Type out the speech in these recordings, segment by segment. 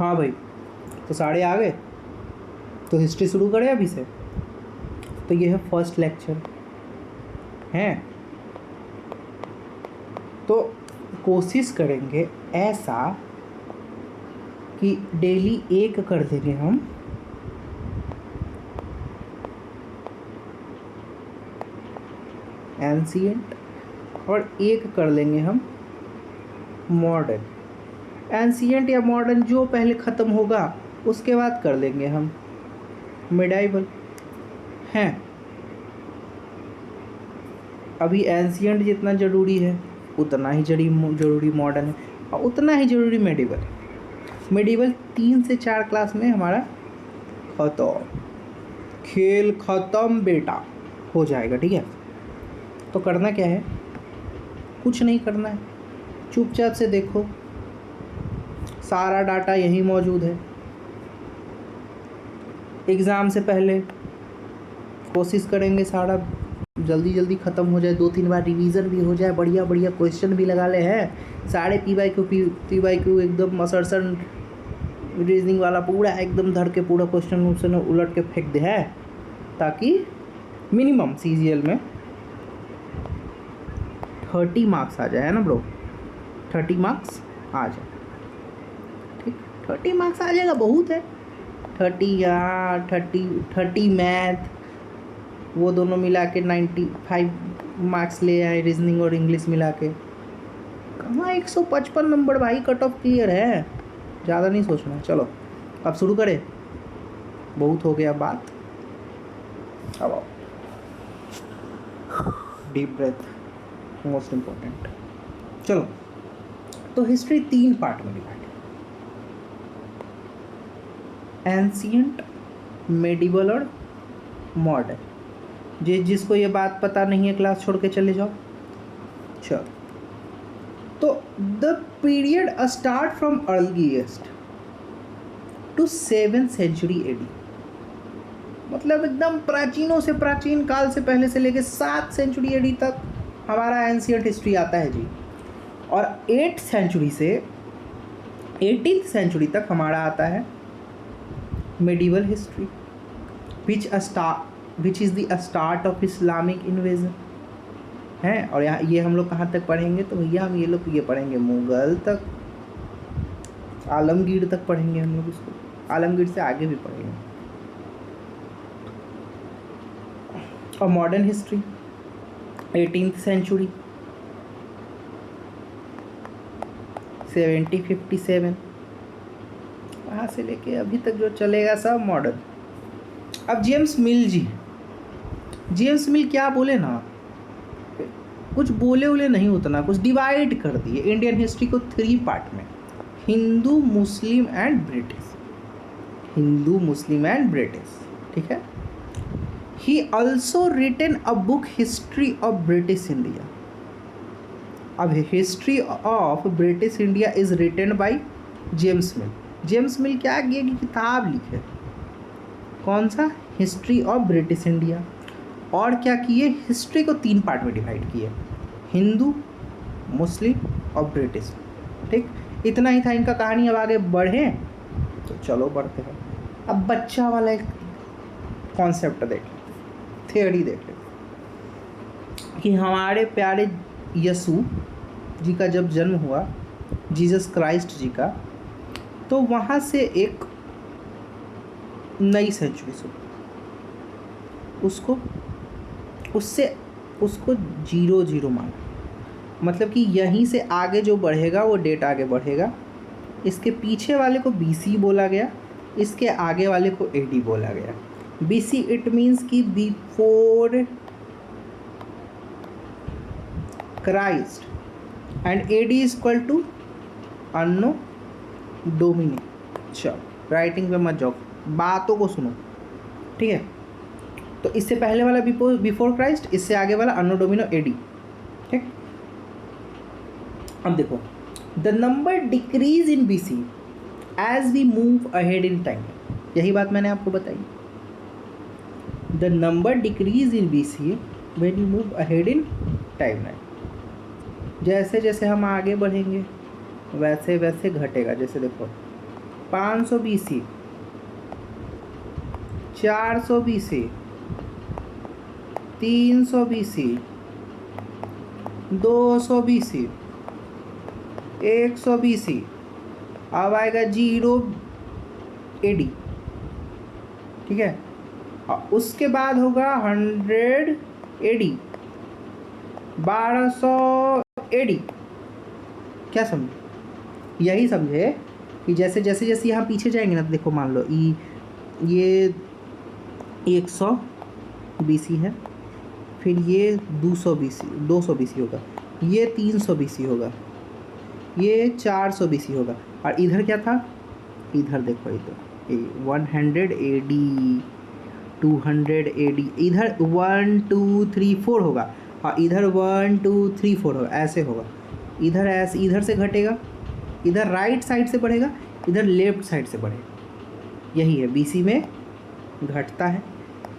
हाँ भाई, तो 12:30 आ गए, तो हिस्ट्री शुरू करें अभी से। तो ये है फर्स्ट लेक्चर हैं। तो कोशिश करेंगे ऐसा कि डेली एक कर देंगे हम एंशिएंट और एक कर लेंगे हम मॉडर्न। एंशिएंट या मॉडर्न जो पहले ख़त्म होगा उसके बाद कर लेंगे हम मिडाइवल हैं। अभी एंशिएंट जितना ज़रूरी है उतना ही ज़रूरी मॉडर्न है और उतना ही ज़रूरी मेडिवल। मेडिवल 3 से 4 क्लास में हमारा खत्म, खेल ख़त्म बेटा, हो जाएगा। ठीक है, तो करना क्या है, कुछ नहीं करना है, चुपचाप से देखो, सारा डाटा यहीं मौजूद है। एग्ज़ाम से पहले कोशिश करेंगे सारा जल्दी जल्दी ख़त्म हो जाए, 2-3 बार रिवीजन भी हो जाए, बढ़िया बढ़िया क्वेश्चन भी लगा ले हैं सारे पी वाई क्यू एकदम मसरसन रीजनिंग वाला पूरा एकदम धर के पूरा क्वेश्चन उसने उलट के फेंक दे है, ताकि मिनिमम CGL में 30 मार्क्स आ जाए, है ना ब्रो, 30 मार्क्स आ जाए। ठीक, 30 मार्क्स आ जाएगा, बहुत है। 30 या 30 मैथ वो दोनों मिला के 95 मार्क्स ले आए, रीजनिंग और इंग्लिश मिला के। कहाँ 155 नंबर भाई, कट ऑफ क्लियर है, ज़्यादा नहीं सोचना। चलो अब शुरू करें, बहुत हो गया बात। अब आओ, डीप ब्रेथ, मोस्ट इम्पोर्टेंट। चलो, तो हिस्ट्री 3 पार्ट में डिवाइड है, एंशिएंट, मेडिवल और मॉडर्न। जिसको ये बात पता नहीं है क्लास छोड़ के चले जाओ। चलो, तो the period start from earliest to 7th century AD, मतलब एकदम प्राचीनों से प्राचीन काल से पहले से लेके 7th century AD तक हमारा एंशिएंट हिस्ट्री आता है जी। और 8th century से 18th century तक हमारा आता है medieval history, which is the start of Islamic invasion है। और यहाँ ये हम लोग कहाँ तक पढ़ेंगे, तो भैया हम ये पढ़ेंगे मुग़ल तक, आलमगीर तक पढ़ेंगे हम लोग इसको, आलमगीर से आगे भी पढ़ेंगे। और मॉडर्न हिस्ट्री 18th century 1757, वहाँ से लेके अभी तक जो चलेगा सब मॉडर्न। अब जेम्स मिल क्या बोले ना, कुछ बोले उले नहीं, उतना कुछ डिवाइड कर दिए इंडियन हिस्ट्री को 3 पार्ट में, हिंदू मुस्लिम एंड ब्रिटिश। ठीक है, he also written a book history of British India. अब history of British India is written by James Mill क्या किए कि किताब लिखे, कौन सा, हिस्ट्री ऑफ ब्रिटिश इंडिया। और क्या किए, हिस्ट्री को 3 पार्ट में डिवाइड किए, हिंदू, मुस्लिम और ब्रिटिश। ठीक, इतना ही था इनका कहानी। अब आगे बढ़ें तो चलो बढ़ते हैं। अब बच्चा वाला एक कॉन्सेप्ट देख लें, थियोरी देख लें कि हमारे प्यारे यीशु जी का जब जन्म हुआ, जीसस क्राइस्ट जी का, तो वहाँ से एक नई सेंचुरी शुरू, उसको 00 माना, मतलब कि यहीं से आगे जो बढ़ेगा वो डेट आगे बढ़ेगा। इसके पीछे वाले को BC बोला गया, इसके आगे वाले को AD बोला गया। BC इट मीन्स कि before Christ and AD is equal to anno domini. चलो राइटिंग पे मत जाओ, बातों को सुनो, ठीक है। तो इससे पहले वाला बिफोर क्राइस्ट, इससे आगे वाला अन्नो डोमिनो AD, ठीक। अब देखो, the number decrease in BC as we move ahead in time, यही बात मैंने आपको बताई। The number decrease in BC when you move ahead in timeline, जैसे जैसे हम आगे बढ़ेंगे वैसे वैसे घटेगा। जैसे देखो 500 BC, 400 BC, 300 BC, 200 BC, 100 BC, अब आएगा 0 AD, ठीक है। और उसके बाद होगा 100 AD, 1200 AD। क्या समझे? यही समझे कि जैसे जैसे जैसे यहाँ पीछे जाएंगे ना, तो देखो मान लो ये 100 BC है, फिर ये 200 BC होगा, ये 300 BC होगा, ये 400 BC होगा, और इधर क्या था? इधर देखो, इधर 100 AD, 200 AD, इधर 1 2 3 4 होगा, और इधर 1 2 3 4 होगा, ऐसे होगा। इधर ऐसे, इधर से घटेगा, इधर राइट साइड से बढ़ेगा, इधर लेफ्ट साइड से बढ़ेगा। यही है, BC में घटता है,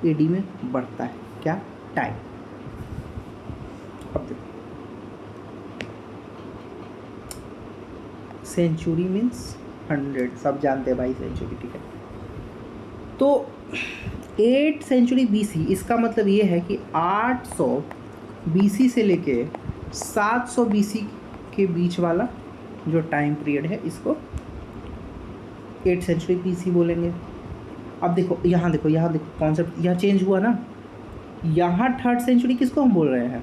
AD में बढ़ता है। क्या? टाइम। अब देखो, सेंचुरी मीन्स 100, सब जानते हैं भाई सेंचुरी, ठीक है। तो 8 सेंचुरी BC, इसका मतलब ये है कि 800 BC से लेके 700 BC के बीच वाला जो टाइम पीरियड है, इसको 8 सेंचुरी BC बोलेंगे। अब देखो यहाँ, देखो कॉन्सेप्ट यहाँ चेंज हुआ ना। यहाँ 3rd सेंचुरी किसको हम बोल रहे हैं?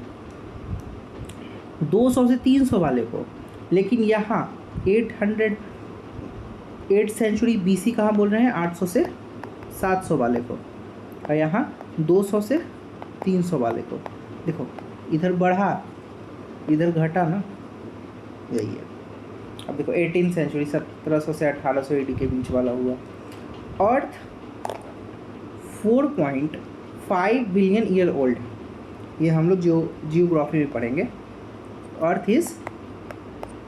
200 से 300 वाले को। लेकिन यहाँ 8 सेंचुरी BC कहाँ बोल रहे हैं? 800 से 700 वाले को, और यहाँ 200 से 300 वाले को। देखो इधर बढ़ा, इधर घटा ना, यही है। अब देखो 18 सेंचुरी 1700 से 1800 AD के बीच वाला हुआ। अर्थ 4.5 बिलियन ईयर ओल्ड, ये हम लोग जो जियोग्राफी में पढ़ेंगे। Earth is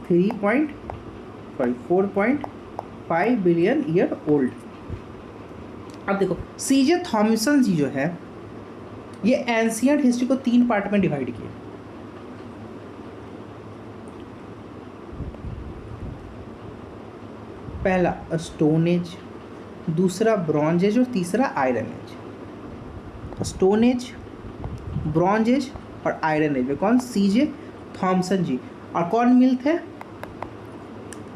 4.5 billion year old. अब देखो CJ थॉमसन जी जो है, ये एंशियंट हिस्ट्री को 3 पार्ट में डिवाइड किया। पहला स्टोन एज, दूसरा ब्रॉन्ज एज, और तीसरा iron age. Stone age, bronze age और आयरन एज में कौन? CJ Thomsen ji. और कौन मिल थे?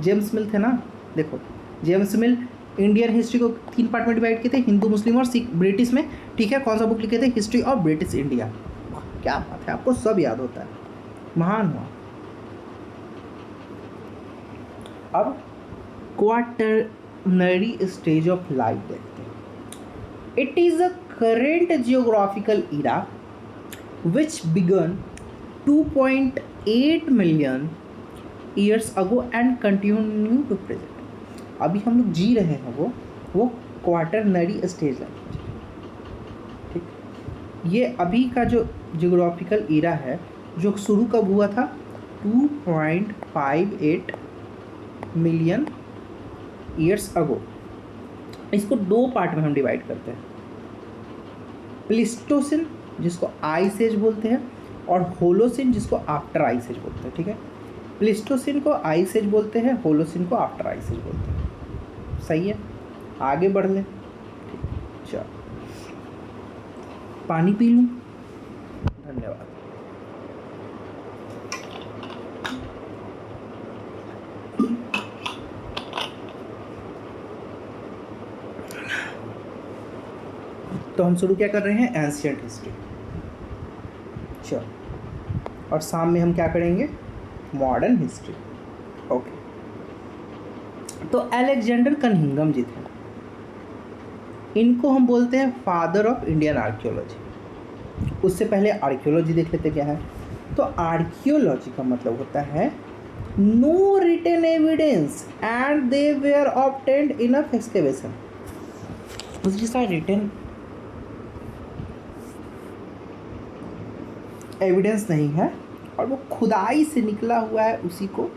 जेम्स मिल थे ना। देखो जेम्स मिल इंडियन हिस्ट्री को 3 पार्ट में डिवाइड किए थे, हिंदू, मुस्लिम और सिख, ब्रिटिश में, ठीक है। कौन सा बुक लिखे थे? History of British India. क्या बात है, आपको सब याद होता है, महान हुआ। अब क्वाटरनरी स्टेज ऑफ लाइफ देखते हैं। It is a current geographical era which began 2.8 million years ago and continue to present. अभी हम लोग जी रहे हैं वो क्वाटरनरी स्टेज है, ठीक। ये अभी का जो जियोग्राफिकल इरा है, जो शुरू कब हुआ था? 2.58 मिलियन ईयर्स अगो। इसको 2 पार्ट में हम डिवाइड करते हैं। प्लिस्टोसिन, जिसको आइस एज बोलते हैं, और होलोसिन, जिसको आफ्टर आइस एज बोलते हैं, ठीक है। प्लिस्टोसिन को आइस एज बोलते हैं, होलोसिन को आफ्टर आइस एज बोलते हैं। सही है, आगे बढ़ ले। चलो पानी पी लूँ। धन्यवाद। तो हम शुरू क्या कर रहे हैं? Ancient history. चलो, और शाम में हम क्या करेंगे? Modern history. ओके। तो अलेक्जेंडर कनिंघम जी थे, इनको हम बोलते हैं फादर ऑफ इंडियन आर्कियोलॉजी। उससे पहले आर्कियोलॉजी देख लेते क्या है। तो आर्कियोलॉजी का मतलब होता है no written evidence and they were obtained enough excavation. जिसका रिटन एविडेंस नहीं है और वो खुदाई से निकला हुआ है, उसी को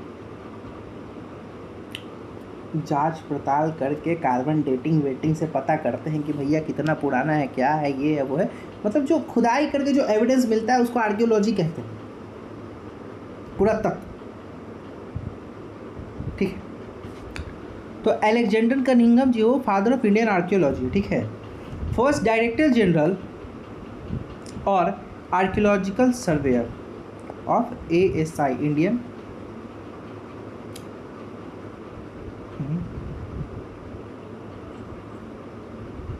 जांच पड़ताल करके कार्बन डेटिंग वेटिंग से पता करते हैं कि भैया कितना पुराना है, क्या है, ये है, वो है। मतलब जो खुदाई करके जो एविडेंस मिलता है उसको आर्कियोलॉजी कहते हैं, पुरातत्व, ठीक है। तो अलेक्जेंडर कनिंघम जी वो फादर ऑफ इंडियन आर्कियोलॉजी, ठीक है। फर्स्ट डायरेक्टर जनरल और archaeological surveyor of ASI Indian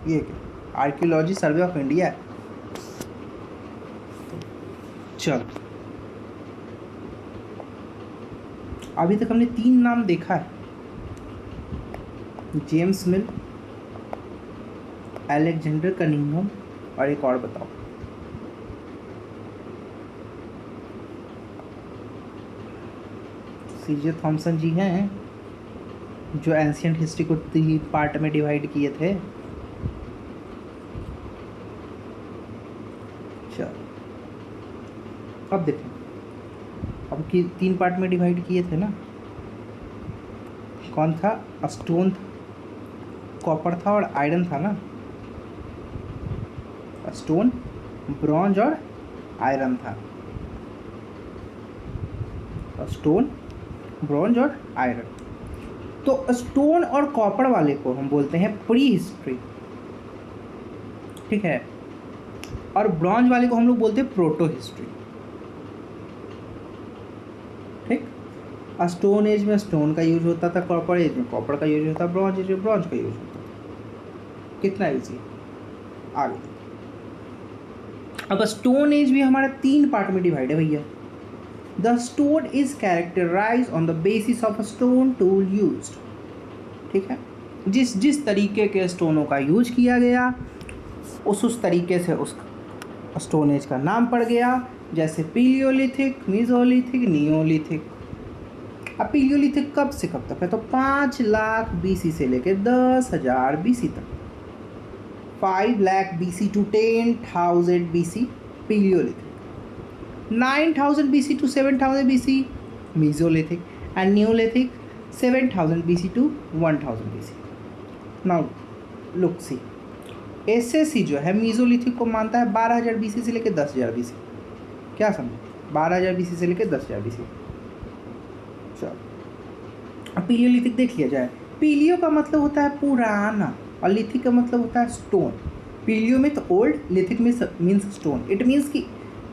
ये क्या आर्कियोलॉजी सर्वे ऑफ इंडिया। चल अभी तक हमने 3 नाम देखा है, जेम्स मिल, अलेक्जेंडर कनिंघम और एक और बताओ। CJ थॉमसन जी हैं जो एंशियंट हिस्ट्री को 3 पार्ट में डिवाइड किए थे। चल अब देखें, अब कि 3 पार्ट में डिवाइड किए थे ना, कौन था? स्टोन, कॉपर था और आयरन था ना। स्टोन, ब्रॉन्ज और आयरन था। स्टोन, ब्रॉन्ज और आयरन। तो स्टोन और कॉपर वाले को हम बोलते हैं प्री हिस्ट्री, ठीक है, और ब्रॉन्ज वाले को हम लोग बोलते हैं प्रोटो हिस्ट्री, ठीक। स्टोन एज में स्टोन का यूज होता था, कॉपर एज में कॉपर का यूज होता था, ब्रॉन्ज एज में ब्रॉन्ज का यूज होता था। कितना ईजी। आगे अब स्टोन एज भी हमारा 3 पार्ट में डिवाइड है भैया। The stone is characterize on the basis of stone tool used, ठीक है। जिस जिस तरीके के स्टोनों का यूज किया गया उस तरीके से उस स्टोन एज का नाम पड़ गया। जैसे पीलियोलिथिक, मीजोलिथिक, नियोलिथिक। अब पीलियोलिथिक कब से कब तक है? तो 5 लाख BC से लेकर 10,000 BC तक। 5 lakh BC to 10,000 BC पीलियोलिथिक, 9,000 BC to 7,000 BC Mesolithic, and Neolithic 7,000 BC to 1,000 BC. Now look see, SSC जो है मीजोलिथिक को मानता है 12,000 BC से लेकर 10,000 BC। क्या समझे? 12,000 BC से लेकर 10,000 BC। चलो अब पीलियोलिथिक देख लिया जाए। पीलियो का मतलब होता है पुराना और लिथिक का मतलब होता है स्टोन। पीलियो में तो ओल्ड, लिथिक में मीन्स स्टोन। इट मीन्स कि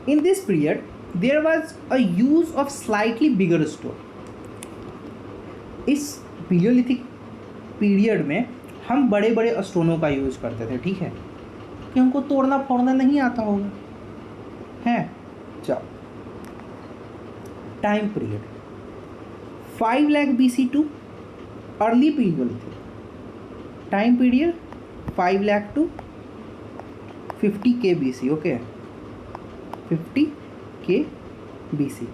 in this period there was a use of slightly bigger stone. इस पीलियोलिथिक पीरियड में हम बड़े बड़े स्टोनों का यूज करते थे, ठीक है, कि हमको तोड़ना फोड़ना नहीं आता होगा, है। चलो time period 5 lakh BC to early Palaeolithic. Time period 5 lakh to 50K BC, okay, 50K BC।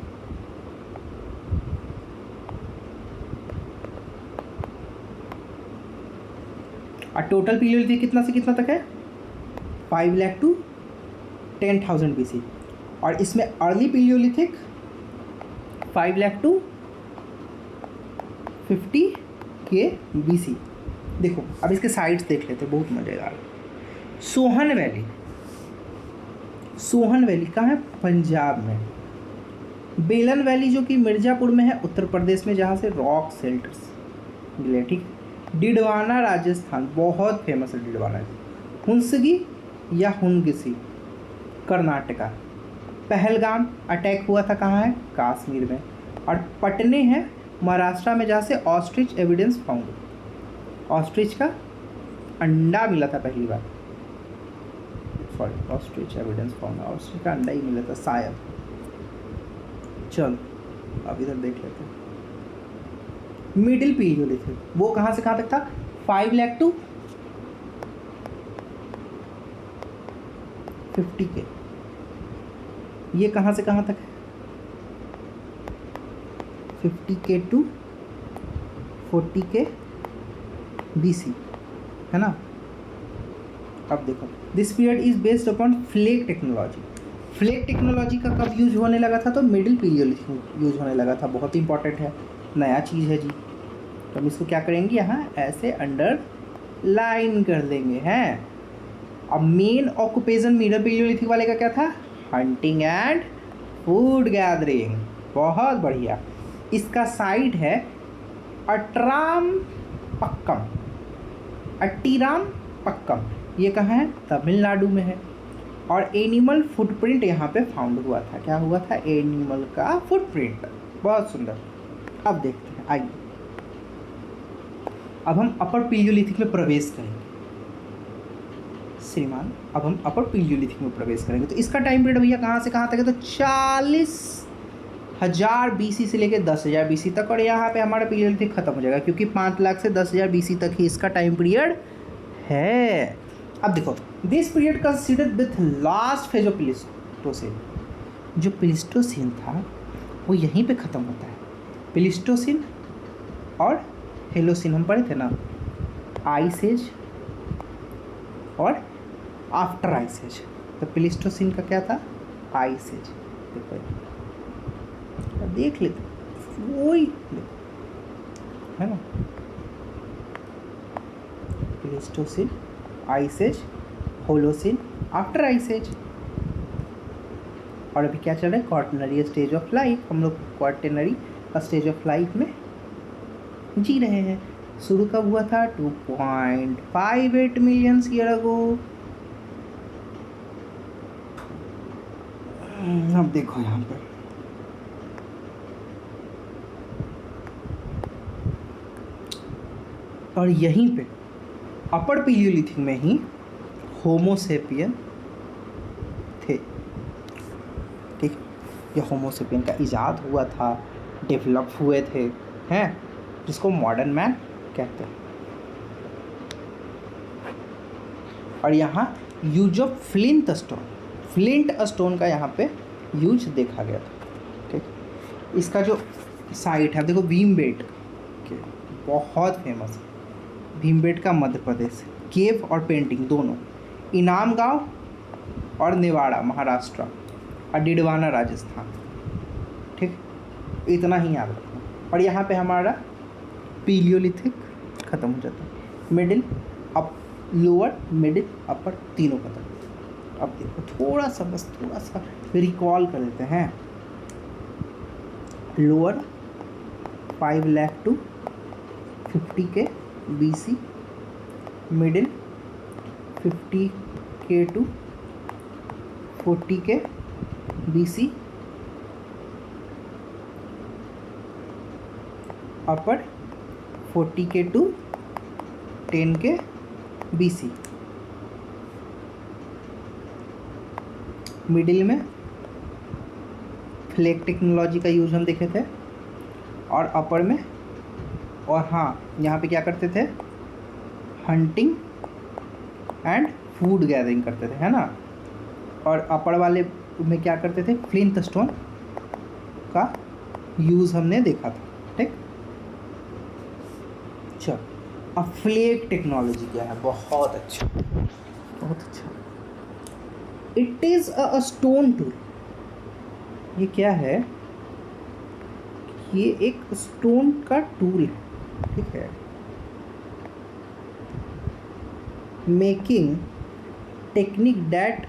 और टोटल पीरियड कितना से कितना तक है? 5 लाख टू 10,000 BC। और इसमें early Palaeolithic 5 lakh to 50K BC। देखो अब इसके साइड्स देख लेते, बहुत मज़ेदार। सोहन वैली, सोहन वैली कहाँ है? पंजाब में। बेलन वैली जो कि मिर्ज़ापुर में है उत्तर प्रदेश में, जहाँ से रॉक शेल्टर्स मिले, ठीक। डिडवाना राजस्थान, बहुत फेमस है डिडवाना। हुंसगी या हुनगिसी कर्नाटका। पहलगाम अटैक हुआ था कहाँ है? कश्मीर में। और पटने है महाराष्ट्र में, जहाँ से ऑस्ट्रिच एविडेंस फाउंड। ऑस्ट्रिच का अंडा मिला था पहली बार, sorry ostrich evidence found, ostrich का अंडा ही मिला था शायद। चलो अब इधर देख लेते हैं। मिडिल पीरियोलिथिक वो कहाँ से कहाँ तक था? 5 लाख टू 50K। ये कहाँ से कहाँ तक है? 50K टू 40K BC, है ना। अब देखो, this period is based upon flake technology. Flake technology का कब यूज होने लगा था? तो मिडिल पीरियोलिथिक यूज होने लगा था। बहुत इंपॉर्टेंट है, नया चीज़ है जी। तो हम इसको क्या करेंगे, यहाँ ऐसे अंडर लाइन कर देंगे, हैं। अब मेन ऑक्यूपेशन मिडिल पीरियोलिथिक वाले का क्या था? Hunting and food gathering. बहुत बढ़िया। इसका साइट है अट्राम अट्टीराम पक्कम, ये कहाँ है? तमिलनाडु में है। और एनिमल फुटप्रिंट यहाँ पे फाउंड हुआ था। क्या हुआ था? एनिमल का फुटप्रिंट। बहुत सुंदर। अब देखते हैं, आइए अब हम अपर पीलियोलिथिक में प्रवेश करेंगे श्रीमान। अब हम अपर पीलियोलिथिक में प्रवेश करेंगे। तो इसका टाइम पीरियड भैया कहाँ से कहाँ तक है? तो 40,000 BC से लेकर 10,000 BC तक। और यहाँ पे हमारा पीलियोलिथिक खत्म हो जाएगा, क्योंकि 5 लाख से 10,000 BC तक ही इसका टाइम पीरियड है। अब देखो, this period considered with last phase of Pleistocene. जो प्लीस्टोसिन था वो यहीं पे ख़त्म होता है। प्लीस्टोसिन और हेलोसिन हम पढ़े थे ना, आइस एज और आफ्टर आइस एज। तो प्लीस्टोसिन का क्या था? Ice age. देखो देख लेते, वही है ना, Pleistocene, ice age, Holocene, after ice age. और अभी क्या चल रहा है? Quaternary stage of life. हम लोग क्वार्टनरी स्टेज ऑफ लाइफ में जी रहे हैं। शुरू कब हुआ था? 2.58 मिलियन ईयर अगो। अब देखो यहाँ पर और यहीं पे अपर पीलियोलिथिक में ही होमोसेपियन थे। ठीक, ये होमोसेपियन का इजाद हुआ था, डेवलप हुए थे, हैं, जिसको मॉडर्न मैन कहते हैं। और यहाँ यूज ऑफ फ्लिंट स्टोन का यहाँ पे यूज देखा गया था। ठीक, इसका जो साइट है देखो, भीमबेटका, बहुत फेमस है भीमबेटका मध्य प्रदेश, केव और पेंटिंग दोनों, इनाम गांव और नेवाड़ा महाराष्ट्र और डिडवाना राजस्थान। ठीक, इतना ही याद रखना। और यहाँ पे हमारा पीलियोलिथिक ख़त्म हो जाता है। मिडिल, अप, लोअर, मिडिल, अपर, तीनों खत्म। अब देखो थोड़ा सा, बस थोड़ा सा रिकॉल कर लेते हैं। Lower 5 lakh to 50K BC, middle 50K to 40K BC, upper 40K to 10K BC, middle में फ्लैग टेक्नोलॉजी का यूज हम देखे थे, और अपर में, और हाँ यहाँ पे क्या करते थे? हंटिंग एंड फूड गैदरिंग करते थे, है ना। और अपर वाले में क्या करते थे? फ्लिंट स्टोन का यूज़ हमने देखा था। ठीक, चलो अब फ्लैग टेक्नोलॉजी क्या है? बहुत अच्छा, बहुत अच्छा। It is a stone tool. ये क्या है? ये एक स्टोन का टूल है। ठीक है, making technique that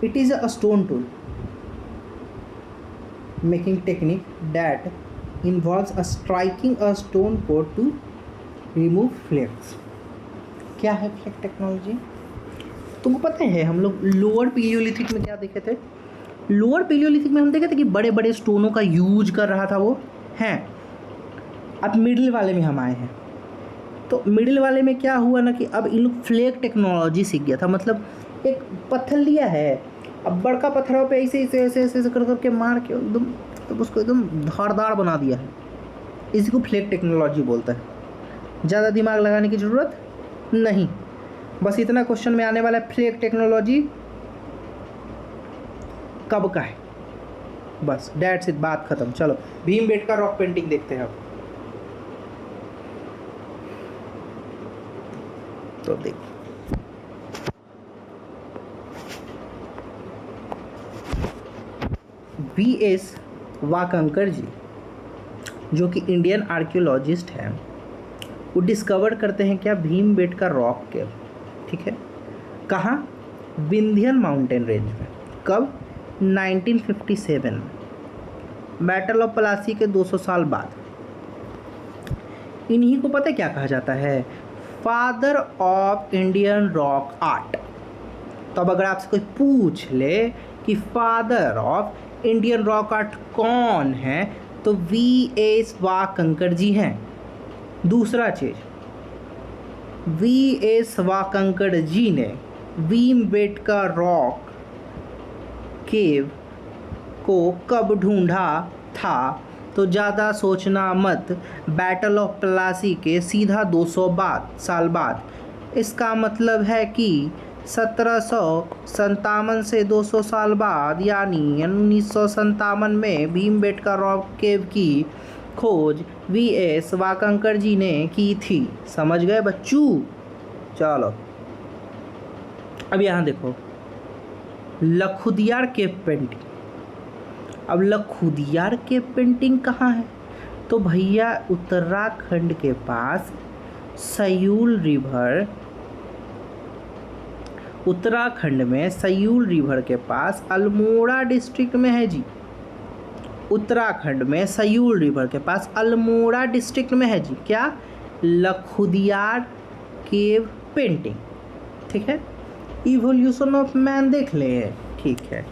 it is a stone tool making technique that involves a striking a stone core to remove flakes। क्या है फ्लैग टेक्नोलॉजी? तुमको पता है हम लोग लोअर पीलियोलिथिक में क्या देखे थे? लोअर पीलियोलिथिक में हम देखे थे कि बड़े बड़े स्टोनों का यूज कर रहा था वो, हैं। अब मिडिल वाले में हम आए हैं, तो मिडिल वाले में क्या हुआ ना कि अब इन लोग फ्लैग टेक्नोलॉजी सीख गया था। मतलब एक पत्थर लिया है, अब बड़का पत्थरों पे ऐसे ऐसे ऐसे ऐसे कर करके मार के एकदम, तो उसको एकदम धारदार बना दिया है। इसी को फ्लैग टेक्नोलॉजी बोलता है। ज़्यादा दिमाग लगाने की ज़रूरत नहीं, बस इतना क्वेश्चन में आने वाला है, फ्लैग टेक्नोलॉजी कब का है, बस डेट्स इट, बात खत्म। चलो भीमबेटका रॉक पेंटिंग देखते हैं अब। तो देख, V.S. वाकंकर जी, जो कि इंडियन आर्कियोलॉजिस्ट हैं, वो डिस्कवर करते हैं क्या? भीमबेटका रॉक केव। ठीक है, कहाँ? विंध्यन माउंटेन रेंज में। कब? 1957, बैटल ऑफ प्लासी के 200 साल बाद। इन्हीं को पता है क्या कहा जाता है? Father of Indian rock art. तो अब अगर आपसे कोई पूछ ले कि father of Indian rock art कौन है, तो V.S. वाकंकर जी हैं। दूसरा चीज, V.S. वाकंकर जी ने भीमबेटका रॉक केव को कब ढूंढा था? तो ज़्यादा सोचना मत, बैटल ऑफ प्लासी के सीधा 200 साल बाद। इसका मतलब है कि 1757 से 200 साल बाद, यानी 1957 में भीमबेटका रॉक केव की खोज V.S. वाकंकर जी ने की थी। समझ गए बच्चों? चलो अब यहाँ देखो, लखुदियार केव पेंटिंग। अब लखुदियार केव पेंटिंग कहाँ है? तो भैया उत्तराखंड के पास सयूल रिवर, उत्तराखंड में सयूल रिवर के पास अल्मोड़ा डिस्ट्रिक्ट में है जी। उत्तराखंड में सयूल रिवर के पास अल्मोड़ा डिस्ट्रिक्ट में है जी। क्या? Lakhudiyar cave painting. ठीक है, इवोल्यूशन ऑफ मैन देख ले। ठीक है,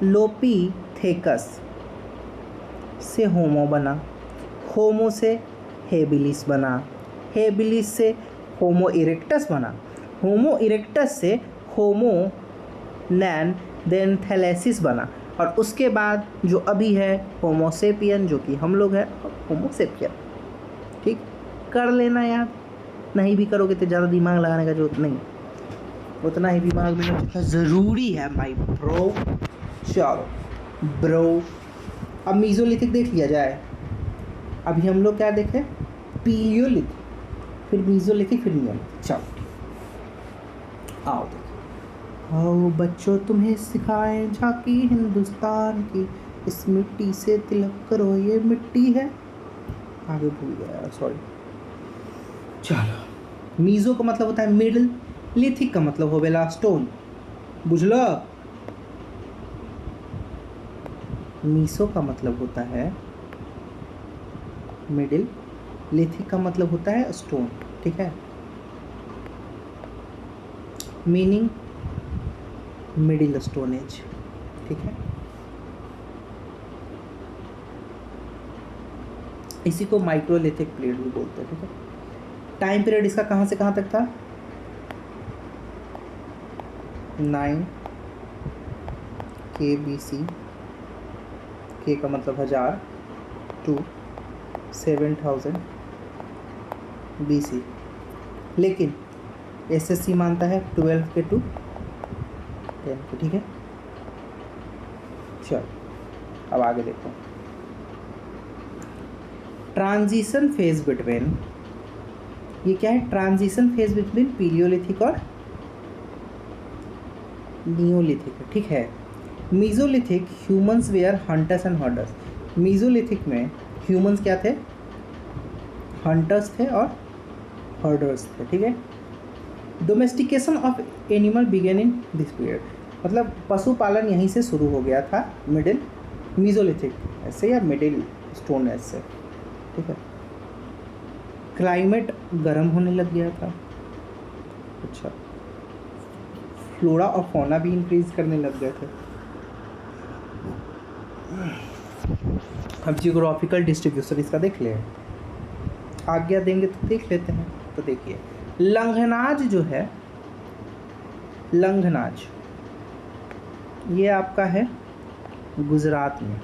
ऑस्ट्रालोपिथेकस से होमो बना, होमो से हेबिलिस बना, हेबिलिस से होमो इरेक्टस बना, होमो इरेक्टस से होमो नेanderthalensis बना, और उसके बाद जो अभी है होमो सेपियन, जो कि हम लोग हैं, होमो सेपियन। ठीक, कर लेना याद। नहीं भी करोगे तो ज़्यादा दिमाग लगाने का जरूरत नहीं, उतना ही दिमाग में जितना ज़रूरी है माय ब्रो। चलो ब्रो, अब मीज़ोलिथिक देख लिया जाए। अभी हम लोग क्या देखें? पीलियोलिथिक, फिर मीज़ोलिथिक, फिर नियोलिथिक। चलो आओ देखो। आओ बच्चों, तुम्हें सिखाएं झांकी हिंदुस्तान की, इस मिट्टी से तिलक करो, ये मिट्टी है। आगे भूल गया, सॉरी। चलो, मीज़ो का मतलब होता है मिडल, लिथिक का मतलब हो बेला स्टोन। बुझलो? मीसो का मतलब होता है मिडिल, लिथिक का मतलब होता है स्टोन। ठीक है, मीनिंग मिडिल स्टोन एज। ठीक है, इसी को माइक्रोलिथिक पीरियड भी बोलते हैं। ठीक है, टाइम पीरियड इसका कहाँ से कहाँ तक था? 9 KBC, K का मतलब 1000, to 7000 BC। लेकिन SSC मानता है 12 के to 10 के। ठीक है, चलो अब आगे देखो। ट्रांजिशन फेज बिटवीन, ये क्या है? ट्रांजिशन फेज बिटवीन पीलियोलिथिक और नियोलिथिक। ठीक है, Mesolithic humans were hunters and herders. Mesolithic में ह्यूमंस क्या थे? हंटर्स थे और हर्डर्स थे। ठीक है, domestication of animal began in this period, मतलब पशुपालन यहीं से शुरू हो गया था, मिडिल मीज़ोलिथिक ऐसे या मिडिल स्टोन एज से। ठीक है, क्लाइमेट गर्म होने लग गया था। अच्छा, फ्लोरा और फौना भी इंक्रीज करने लग गए थे। अब जियोग्राफिकल डिस्ट्रीब्यूशन इसका देख ले, आज्ञा देंगे तो देख लेते हैं। तो देखिए, लंघनाज जो है, लंघनाज ये आपका है गुजरात में,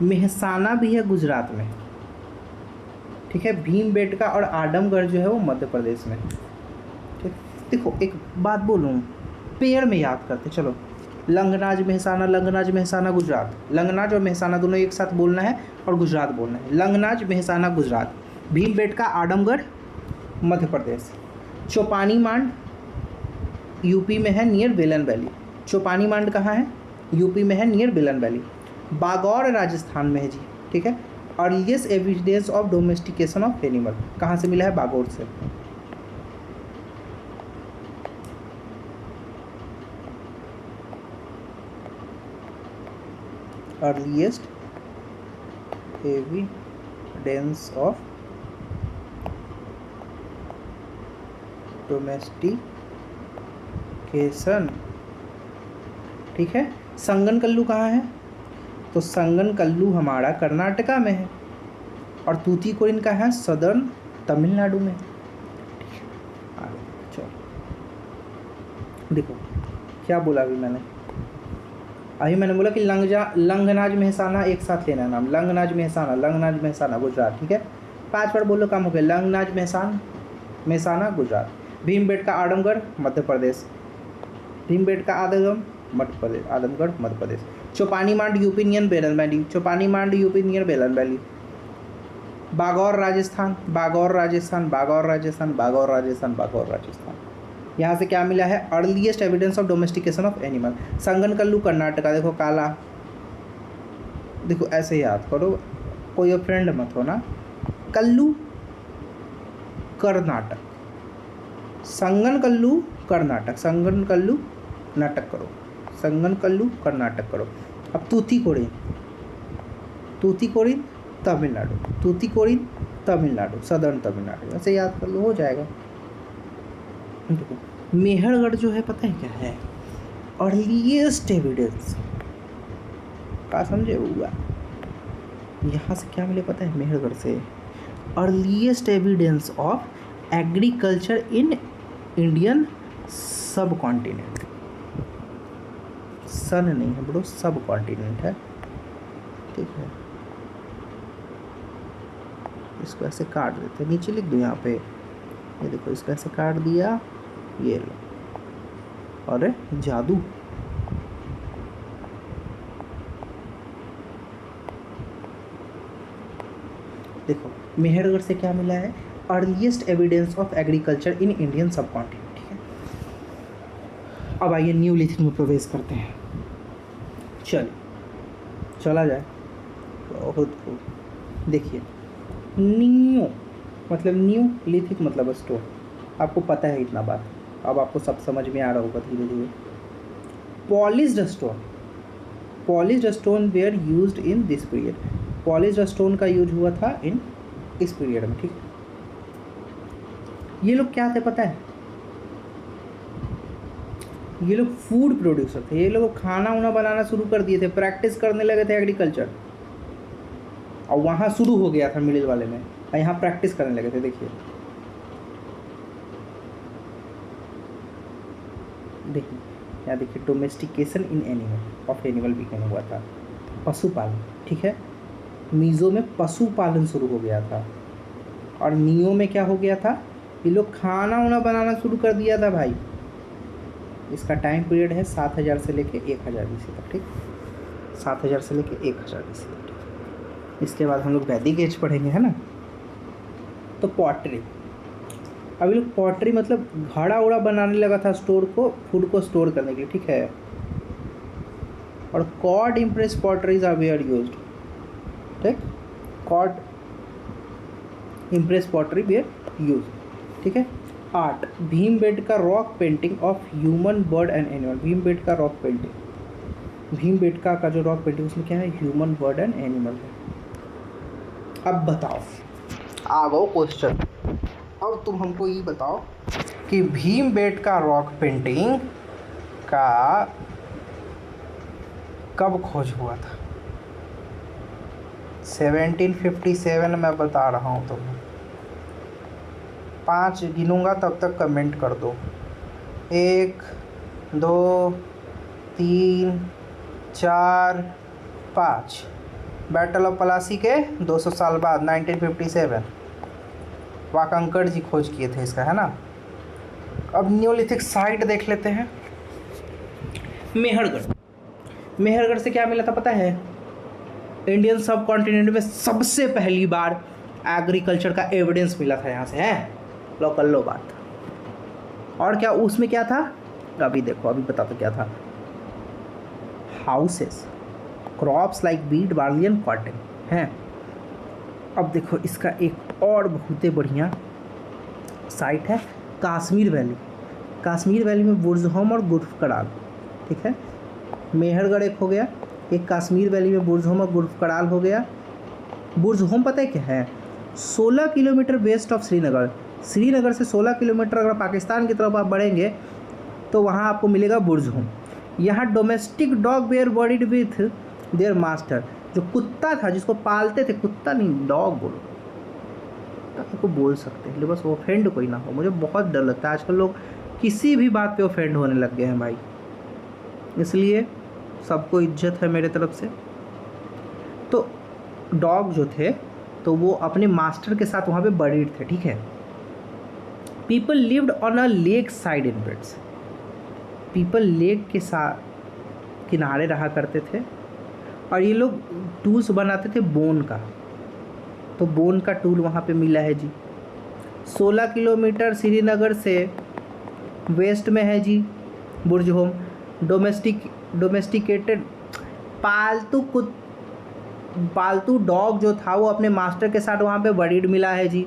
मेहसाना भी है गुजरात में। ठीक है, भीमबेटका और आडमगढ़ जो है वो मध्य प्रदेश में। ठीक, देखो एक बात बोलूँ, पेड़ में याद करते चलो। लंघनाज मेहसाना, लंघनाज मेहसाना गुजरात। लंघनाज और मेहसाना दोनों एक साथ बोलना है और गुजरात बोलना है। लंघनाज मेहसाना गुजरात, भीमबेटका आडमगढ़ मध्य प्रदेश। चौपानी मांड यूपी में है, नियर बेलन वैली। चौपानी मांड कहाँ है? यूपी में है, नियर बेलन वैली। बागौर राजस्थान में है जी। ठीक है, earliest evidence of domestication of animal कहाँ से मिला है? बागोर से। अर्लीस्ट एविडेंस ऑफ डोमेस्टिकेशन, ठीक है। संगनकल्लू कहाँ है? तो संगनकल्लू हमारा कर्नाटका में है और तूतीकोरिन का है सदर्न तमिलनाडु में। चलो देखो क्या बोला अभी मैंने बोला कि लंगनाज मेहसाना एक साथ लेना नाम, लंगनाज मेहसाना गुजरात, ठीक है। 5 बार बोलो काम हो गया। लंगनाज मेहसाना गुजरात। भीमबेटका आदमगढ़ मध्य प्रदेश। भीमबेटका आदमगढ़ मध्य प्रदेश। चौपानी मांड यूपी नियन बेलन वैली। बागौर राजस्थान। यहाँ से क्या मिला है? Earliest evidence of domestication of animal. Sanganakallu Karnataka, देखो काला, देखो ऐसे याद करो, कोई फ्रेंड मत हो ना। कल्लू कर्नाटक, संगनकल्लू कर्नाटक, संगनकल्लू कर्नाटक करो। अब तूतीकोरिन तमिलनाडु, सदर्न तमिलनाडु, ऐसे याद कर लो, हो जाएगा। देखो मेहरगढ़ जो है पता है क्या है? अर्लीस्ट एविडेंस का समझे हुआ। यहाँ से क्या मिले पता है? मेहरगढ़ से earliest evidence of agriculture in Indian सब कॉन्टिनेंट। सन नहीं है ब्रो, सब कॉन्टिनेंट है, ठीक है। इसको ऐसे काट देते हैं, नीचे लिख दो यहाँ पे, ये देखो इसको ऐसे काट दिया, ये लो, अरे जादू। देखो मेहरगढ़ से क्या मिला है? Earliest evidence of agriculture in Indian सब कॉन्टिनेंट, ठीक है। अब आइए न्यूलिथिक में प्रवेश करते हैं। चला जाए बहुत खूब। देखिए न्यू मतलब न्यू, लिथिक मतलब स्टोन, आपको पता है इतना बात, अब आपको सब समझ में आ रहा होगा धीरे धीरे। Polished stone were used in this period. Polished stone का यूज हुआ था इन इस पीरियड में, ठीक। ये लोग क्या थे पता है? ये लोग फूड प्रोड्यूसर थे। ये लोग खाना वाना बनाना शुरू कर दिए थे, प्रैक्टिस करने लगे थे एग्रीकल्चर, और वहाँ शुरू हो गया था मिडिल वाले में, और यहाँ प्रैक्टिस करने लगे थे। देखिए यहाँ देखिए, domestication in animal of animal began हुआ था, पशुपालन, ठीक है। मीज़ो में पशुपालन शुरू हो गया था, और नियो में क्या हो गया था? ये लोग खाना वाना बनाना शुरू कर दिया था भाई। इसका टाइम पीरियड है 7000 से लेके 1000 BC तक, ठीक। 7000 से लेके 1000 BC तक, ठीक। इसके बाद हम लोग वैदिक एज पढ़ेंगे, है ना। तो पॉटरी, अभी लोग पॉटरी मतलब घड़ा उड़ा बनाने लगा था, फूड को स्टोर करने के लिए, ठीक है। और cord impress potteries are were used, ठीक। Cord impress pottery were use, ठीक है। Art, Bhimbetka rock painting of human, bird and animal. Bhimbetka rock painting, Bhimbetka का जो रॉक पेंटिंग उसमें क्या है? ह्यूमन, बर्ड एंड एनिमल है। अब बताओ, आ गो क्वेश्चन। अब तुम हमको ये बताओ कि भीमबेटका रॉक पेंटिंग का कब खोज हुआ था? 1757 में बता रहा हूँ तुम्हें। 5 गिनूंगा तब तक कमेंट कर दो। 1 2 3 4 5। बैटल ऑफ पलासी के 200 साल बाद 1957 वाकंकड़ जी खोज किए थे इसका, है ना। अब न्यूलिथिक साइट देख लेते हैं। मेहरगढ़ से क्या मिला था पता है? इंडियन सब कॉन्टिनेंट में सबसे पहली बार एग्रीकल्चर का एविडेंस मिला था यहाँ से, है। लो कर लो बात। और क्या उसमें क्या था? अभी देखो, अभी बता तो क्या था। Houses, crops like wheat, barley and cotton हैं। अब देखो इसका एक और बहुत ही बढ़िया साइट है कश्मीर वैली। कश्मीर वैली में बुर्ज़होम और गुल्फ कराल, ठीक है। मेहरगढ़ एक हो गया, एक कश्मीर वैली में बुर्ज़होम और गुल्फ कराल हो गया। बुर्ज़होम पता है क्या है? 16 kilometre west of Srinagar. Srinagar से 16 किलोमीटर अगर पाकिस्तान की तरफ आप बढ़ेंगे तो वहाँ आपको मिलेगा बुर्ज़होम। यहाँ domestic dog were buried with their master. जो कुत्ता था जिसको पालते थे, कुत्ता नहीं डॉग बोलो, कुत्ता को बोल सकते हैं, बस ऑफेंड कोई ना हो। मुझे बहुत डर लगता है आजकल लोग किसी भी बात पे ऑफेंड होने लग गए हैं भाई, इसलिए सबको इज्जत है मेरे तरफ से। तो डॉग जो थे तो वो अपने मास्टर के साथ वहाँ पे बरीड थे, ठीक है। People lived on a lake side in beds. People lake के साथ किनारे रहा करते थे और ये लोग टूल्स बनाते थे बोन का, तो बोन का टूल वहाँ पे मिला है जी। 16 किलोमीटर श्रीनगर से वेस्ट में है जी बुर्ज़होम। डोमेस्टिकेटेड पालतू डॉग जो था वो अपने मास्टर के साथ वहाँ पे बरीड मिला है जी,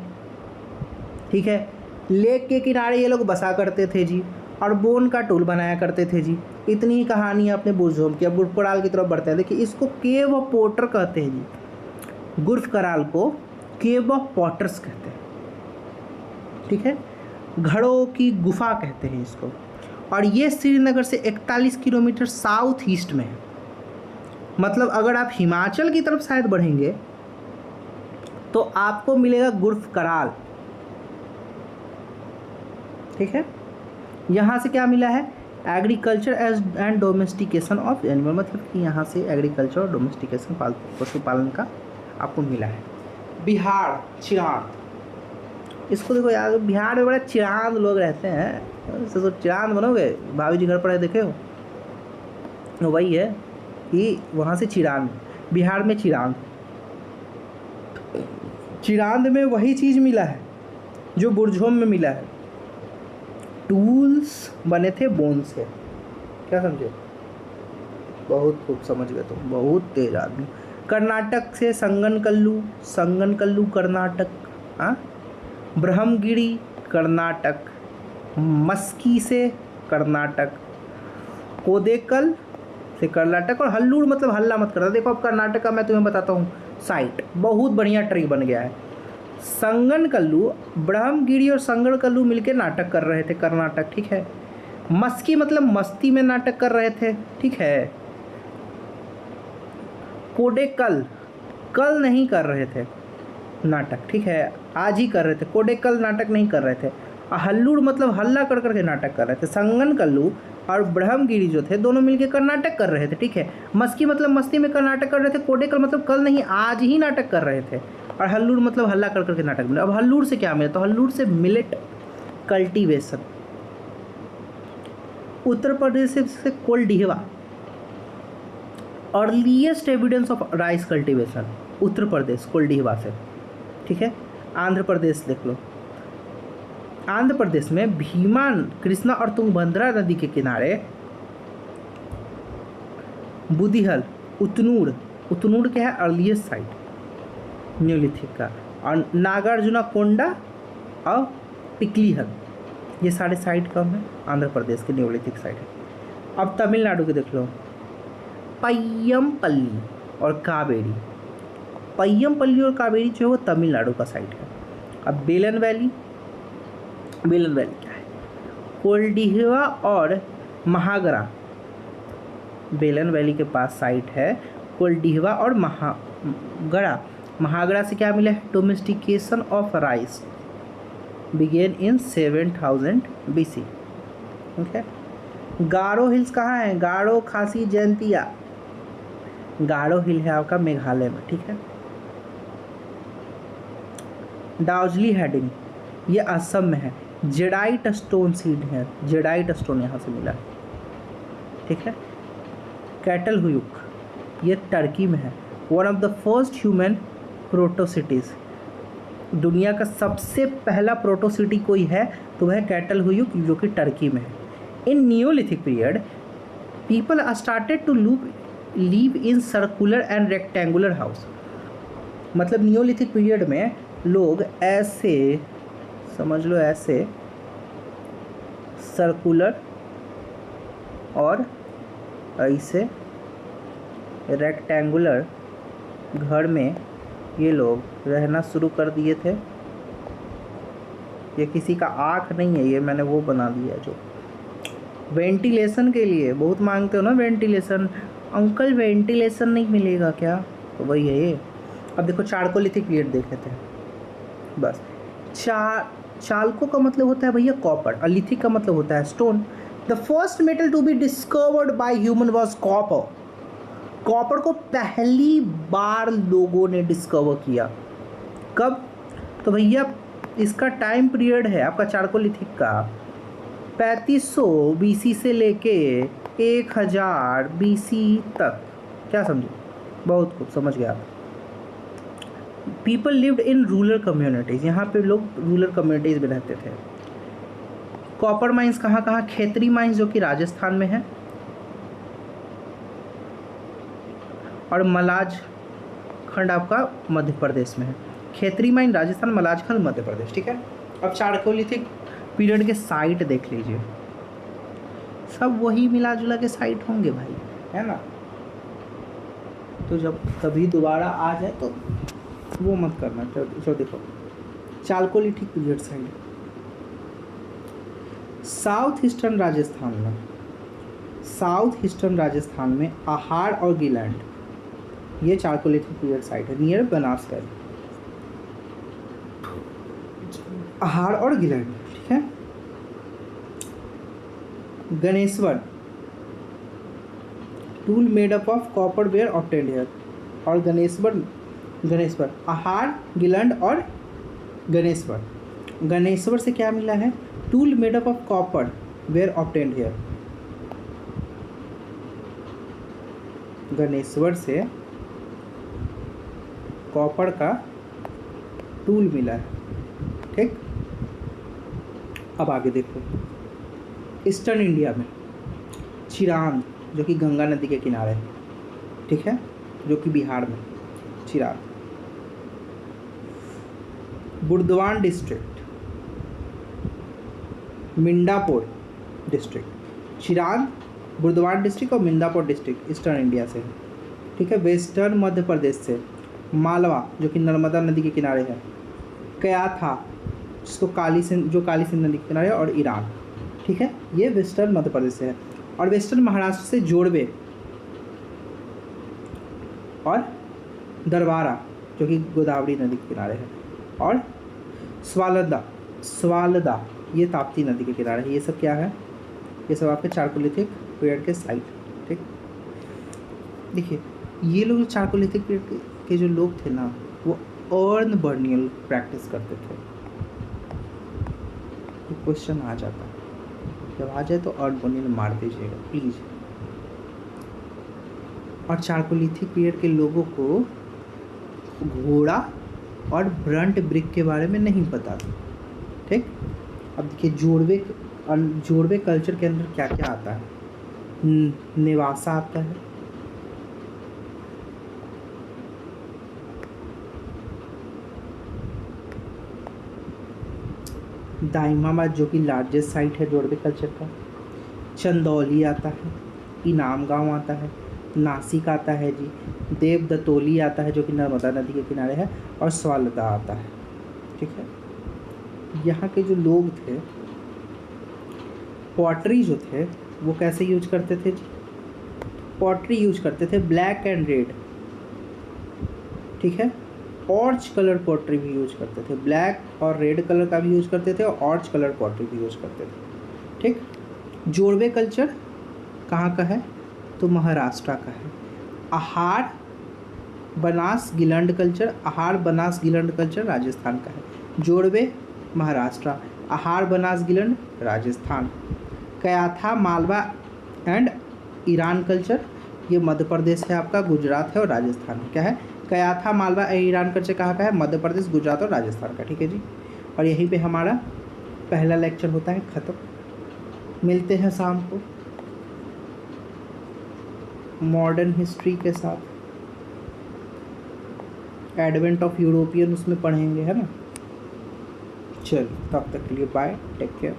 ठीक है। लेक के किनारे ये लोग बसा करते थे जी और बोन का टूल बनाया करते थे जी। इतनी ही कहानी है अपने बुर्ज़होम की। अब गुल्फ कराल की तरफ बढ़ते हैं। देखिए इसको केव ऑफ पोर्टर कहते हैं जी। गुल्फ कराल को केव ऑफ पॉटर्स कहते हैं, ठीक है। घड़ों की गुफा कहते हैं इसको। और ये श्रीनगर से 41 किलोमीटर साउथ ईस्ट में है। मतलब अगर आप हिमाचल की तरफ शायद बढ़ेंगे तो आपको मिलेगा गुल्फ कराल, ठीक है। यहाँ से क्या मिला है? Agriculture and domestication of animal, मतलब कि यहाँ से एग्रीकल्चर और डोमेस्टिकेशन पशुपालन का आपको मिला है। बिहार चिरांद, इसको देखो यार, बिहार में बड़े चिरांद लोग रहते हैं। तो चिरांद बनोगे, भाभी जी घर पर है देखे हो, तो वही है कि वहाँ से चिरांद, बिहार में चिरांद में वही चीज़ मिला है जो बुर्ज़होम में मिला है। टूल्स बने थे बोन से, क्या समझे? बहुत खूब समझ गए तुम, बहुत तेज आदमी। कर्नाटक से संगनकल्लू कर्नाटक, हाँ। ब्रह्मगिरी कर्नाटक, मस्की से कर्नाटक, कोडेकल से कर्नाटक, और हल्लूर मतलब हल्ला मत करना। देखो अब कर्नाटक का मैं तुम्हें बताता हूँ साइट, बहुत बढ़िया ट्री बन गया है। संगनकल्लू, ब्रह्मगिरी और संगनकल्लू मिलके नाटक कर रहे थे कर्नाटक, ठीक है। मस्की मतलब मस्ती में नाटक कर रहे थे, ठीक है। कोडेकल, कल नहीं कर रहे थे नाटक, ठीक है, आज ही कर रहे थे। कोडेकल नाटक नहीं कर रहे थे। हल्लूर मतलब हल्ला कर करके नाटक कर रहे थे। संगनकल्लू और ब्रह्मगिरी जो थे दोनों मिलके कर्नाटक कर रहे थे, ठीक है। मस्की मतलब मस्ती में कर्नाटक कर रहे थे। कोडेकल मतलब कल नहीं आज ही नाटक कर रहे थे। और हल्लूर मतलब हल्ला कर करके नाटक मिला। अब हल्लूर से क्या मिला? तो हल्लूर से मिलेट कल्टीवेशन। उत्तर प्रदेश से Koldihwa, earliest evidence of rice cultivation, Uttar Pradesh Koldihwa से, ठीक है। आंध्र प्रदेश देख लो, आंध्र प्रदेश में भीमा, कृष्णा और तुंगभद्रा नदी के किनारे बुदिहल, उतनूर क्या है? अर्लीस्ट साइट न्यूलिथिक का। और नागार्जुना कोंडा और पिकलीहल, ये सारे साइट कम है आंध्र प्रदेश के न्यूलिथिक साइट है। अब तमिलनाडु के देख लो, पय्यमपल्ली और कावेरी। पय्यमपल्ली और कावेरी जो है वो तमिलनाडु का साइट है। अब बेलन वैली क्या है? कोल्डिहवा और महागरा, बेलन वैली के पास साइट है कोल्डिहवा और महागरा। महागरा से क्या मिला है? Domestication of rice began in 7000 BC, ठीक है। गारो हिल्स कहाँ है? गारो खासी जयंतिया, गारो हिल है आपका मेघालय में, ठीक है। दार्जिली हेडिंग, ये असम में है। जेडाइट स्टोन सीड है, जेडाइट स्टोन यहाँ से मिला है, ठीक है। कैटल हुयुक, ये टर्की में है। One of the first human protocities, दुनिया का सबसे पहला प्रोटोसिटी कोई है तो वह कैटल हुयुक जो कि टर्की में है। In Neolithic period people started to live in circular and rectangular house. मतलब नियोलिथिक पीरियड में लोग ऐसे, समझ लो ऐसे सर्कुलर और ऐसे रेक्टेंगुलर घर में ये लोग रहना शुरू कर दिए थे। ये किसी का आँख नहीं है, ये मैंने वो बना दिया जो वेंटिलेशन के लिए बहुत मांगते हो ना, वेंटिलेशन। अंकल वेंटिलेशन नहीं मिलेगा क्या? तो वही है ये। अब देखो चारकोलिथिक पीरियड देख लेते हैं बस। चालको का मतलब होता है भैया कॉपर, और लिथिक का मतलब होता है stone. The first metal to be discovered by human was copper. Copper को पहली बार लोगों ने डिस्कवर किया। कब? तो भैया इसका टाइम पीरियड है आपका चारकोलिथिक का 3500 बीसी से लेके 1000 बीसी तक। क्या समझे? बहुत कुछ समझ गया आप। People lived in rural communities, यहाँ पे लोग रूरल कम्युनिटीज़ में रहते थे। कॉपर माइंस कहाँ कहाँ? खेतरी माइंस जो कि राजस्थान में है, और मलाज खंड आपका मध्य प्रदेश में है। खेतरी माइन राजस्थान, मलाज खंड मध्य प्रदेश। ठीक है। अब चारकोलिथिक पीरियड के साइट देख लीजिए, सब वही मिला जुला के साइट होंगे भाई, है ना। तो जब कभी दोबारा आ जाए तो वो मत करना। चलो देखो chalcolithic period side south eastern Rajasthan में, साउथ ईस्टर्न राजस्थान में आहार और गिलैंड, ये चारकोलिथिक पीरियड साइट है नियर बनास वैली। आहार और गिलैंड, ठीक है। Ganeshwar, tool made up of copper were obtained here. और गणेश्वर आहार, गिलैंड और गणेश्वर। गणेश्वर से क्या मिला है? Tool made up of copper were obtained here. Ganeshwar से कॉपर का टूल मिला है, ठीक। अब आगे देखो ईस्टर्न इंडिया में चिरांद, जो कि गंगा नदी के किनारे है, ठीक है, जो कि बिहार में Chirand. Burdwan district, Midnapur district. Chirand, Burdwan district और मिंदापुर डिस्ट्रिक्ट ईस्टर्न इंडिया से है, ठीक है। वेस्टर्न मध्य प्रदेश से मालवा, जो कि नर्मदा नदी के किनारे है। कयाथा, जिसको काली सिंध नदी के किनारे है, और ईरान, ठीक है। ये वेस्टर्न मध्य प्रदेश से है। और वेस्टर्न महाराष्ट्र से जोड़वे और दरबारा, जो कि गोदावरी नदी के किनारे है। और स्वालदा ये ताप्ती नदी के किनारे है। ये सब क्या है? ये सब आपके चारकोलिथिक पीरियड के साइट, ठीक। देखिए ये लोग चारकोलिथिक पीरियड के जो लोग थे ना, वो अर्न बर्नियल प्रैक्टिस करते थे। तो क्वेश्चन आ जाता है, जब आ जाए तो अर्न बर्नियल मार दीजिएगा प्लीज़। और चारकोलिथिक पीरियड के लोगों को घोड़ा और ब्रंट ब्रिक के बारे में नहीं पता था, ठीक। अब देखिए जोड़वे कल्चर के अंदर क्या क्या आता है? नेवासा आता है, दाइमाबाद जो कि लार्जेस्ट साइट है जोड़वे कल्चर का। चंदौली आता है, इनाम गांव आता है, नासिक आता है जी, देव दतोली आता है जो कि नर्मदा नदी के किनारे है, और स्वालदा आता है, ठीक है। यहाँ के जो लोग थे पॉटरी जो थे वो कैसे यूज करते थे जी? पॉटरी यूज करते थे ब्लैक एंड रेड, ठीक है। ऑर्च कलर पॉटरी भी यूज करते थे, ब्लैक और रेड कलर का भी यूज करते थे, और ऑर्च कलर पॉटरी भी यूज करते थे, ठीक। जोड़वे कल्चर कहाँ का है? तो महाराष्ट्र का है। आहार बनास गिलंड कल्चर, राजस्थान का है। Jorwe Maharashtra, Ahar Banas Gilund Rajasthan. Kayatha Malwa and Iran culture, ये मध्य प्रदेश है आपका, गुजरात है और राजस्थान है। क्या है? कयाथा मालवा एंड ईरान कल्चर कहाँ का है? मध्य प्रदेश, गुजरात और राजस्थान का, ठीक है जी। और यहीं पे हमारा पहला लेक्चर होता है ख़त्म। मिलते हैं शाम को मॉडर्न हिस्ट्री के साथ। एडवेंट ऑफ यूरोपियन उसमें पढ़ेंगे, है ना। चलिए तब तक के लिए बाय, टेक केयर।